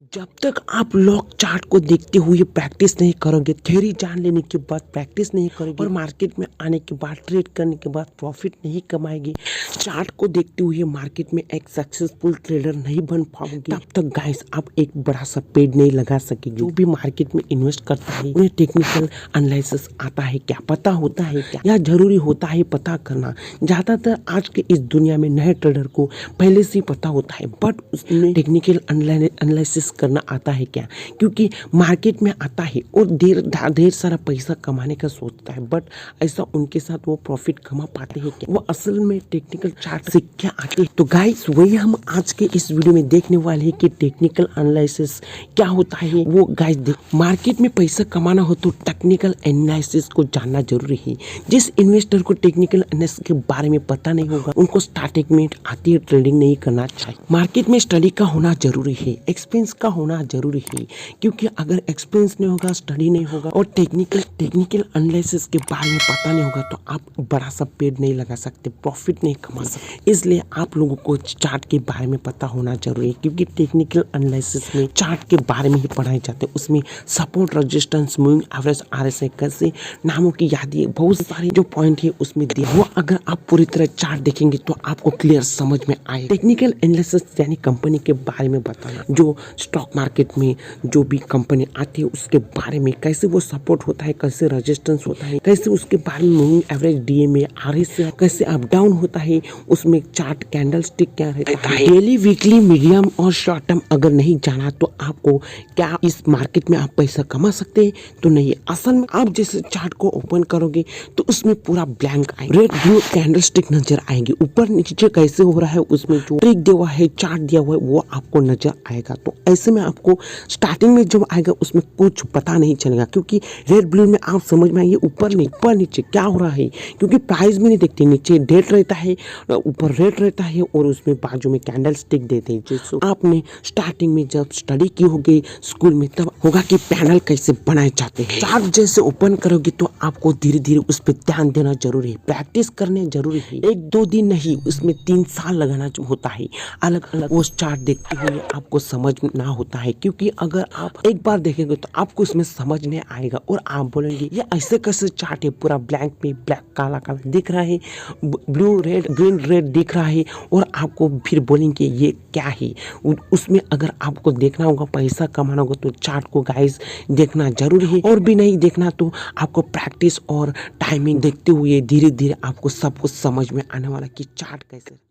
जब तक आप लॉक चार्ट को देखते हुए प्रैक्टिस नहीं करोगे, थ्योरी जान लेने के बाद प्रैक्टिस नहीं करोगे और मार्केट में आने के बाद ट्रेड करने के बाद प्रॉफिट नहीं कमाएगी, चार्ट को देखते हुए मार्केट में एक सक्सेसफुल ट्रेडर नहीं बन पाओगे, तब तक गाइस आप एक बड़ा सा पेड़ नहीं लगा सकेंगे। जो भी मार्केट में इन्वेस्ट करता है उन्हें टेक्निकल एनालिसिस आता है क्या, पता होता है क्या, या जरूरी होता है पता करना। ज्यादातर आज के इस दुनिया में नए ट्रेडर को पहले से ही पता होता है, बट उसमें टेक्निकल एनालिसिस करना आता है क्या, क्योंकि मार्केट में आता है और ढेर सारा पैसा कमाने का सोचता है, बट ऐसा उनके साथ वो प्रॉफिट कमा पाते हैं क्या, वो असल में टेक्निकल चार्ट से क्या आते हैं। तो गाइस वही हम आज के इस वीडियो में देखने वाले हैं कि टेक्निकल एनालिसिस क्या होता है। वो गाइस देख, मार्केट में पैसा कमाना हो तो टेक्निकल एनालिसिस को जानना जरूरी है। जिस इन्वेस्टर को टेक्निकल एनालिसिस के बारे में पता नहीं होगा उनको स्टार्टिंग में आती है ट्रेडिंग नहीं करना चाहिए। मार्केट में स्टडी का होना जरूरी है, एक्सपीरियंस का होना जरूरी है, क्योंकि अगर एक्सपीरियंस नहीं होगा, स्टडी नहीं होगा और टेक्निकल एनालिसिस के बारे में पता नहीं होगा तो आप बड़ा सा पेड़ नहीं लगा सकते, प्रॉफिट नहीं कमा सकते। इसलिए आप लोगों को चार्ट के बारे में पता होना जरूरी है, क्योंकि टेक्निकल एनालिसिस में चार्ट के बारे में ही पढ़ाए जाते हैं। उसमें support, resistance, moving average, RSI कैसे नामों की यादी बहुत सारे जो पॉइंट है उसमें दिए, वो अगर आप पूरी तरह चार्ट देखेंगे तो आपको क्लियर समझ में आए। टेक्निकल एनालिसिस यानी कंपनी के बारे में बताना, जो स्टॉक मार्केट में जो भी कंपनी आती है उसके बारे में, कैसे वो सपोर्ट होता है, कैसे रेजिस्टेंस होता है, कैसे उसके बारे में मूविंग एवरेज, DMA, RSI कैसे अप डाउन होता है, उसमें चार्ट कैंडल स्टिक क्या रहता है, डेली, वीकली, मीडियम और शॉर्ट टर्म अगर नहीं जाना तो आपको क्या इस मार्केट में आप पैसा कमा सकते हैं तो नहीं। असल में आप जैसे चार्ट को ओपन करोगे तो उसमें पूरा ब्लैंक आएगा, रेड ब्लू कैंडल स्टिक नजर आएंगे, ऊपर नीचे कैसे हो रहा है उसमें जो ट्रिक दिया हुआ है, चार्ट दिया हुआ है वो आपको नजर आएगा। तो ऐसे में आपको स्टार्टिंग में जब आएगा उसमें कुछ पता नहीं चलेगा, क्योंकि रेड ब्लू में आप समझ में आइए ऊपर नीचे क्या हो रहा है, क्योंकि प्राइस भी नहीं देखते, नीचे डेट रहता है, ऊपर रेट रहता है और उसमें बाजू में कैंडल स्टिक देते हैं। जैसे आपने स्टार्टिंग में जब स्टडी की होगी स्कूल में तब होगा कि पैनल कैसे बनाए जाते हैं। चार्ट जैसे ओपन करोगे तो आपको धीरे धीरे उस पर ध्यान देना जरूरी है, प्रैक्टिस करने जरूरी है। 1-2 दिन नहीं, उसमें 3 साल लगाना होता है। अलग अलग वो चार्ट देखते हुए आपको समझना होता है, क्योंकि अगर आप एक बार देखेंगे तो आपको उसमें समझ नहीं आएगा और आप बोलेंगे ये ऐसे कैसे चार्ट है, पूरा ब्लैंक में ब्लैक काला काला दिख रहा है, ब्लू रेड ग्रीन रेड दिख रहा है, और आपको फिर बोलेंगे ये क्या है। उसमें अगर आपको देखना होगा, पैसा कमाना होगा तो चार्ट को गाइस देखना जरूरी है, और भी नहीं देखना तो आपको प्रैक्टिस और टाइमिंग देखते हुए धीरे धीरे आपको सब कुछ समझ में आने वाला कि चार्ट कैसे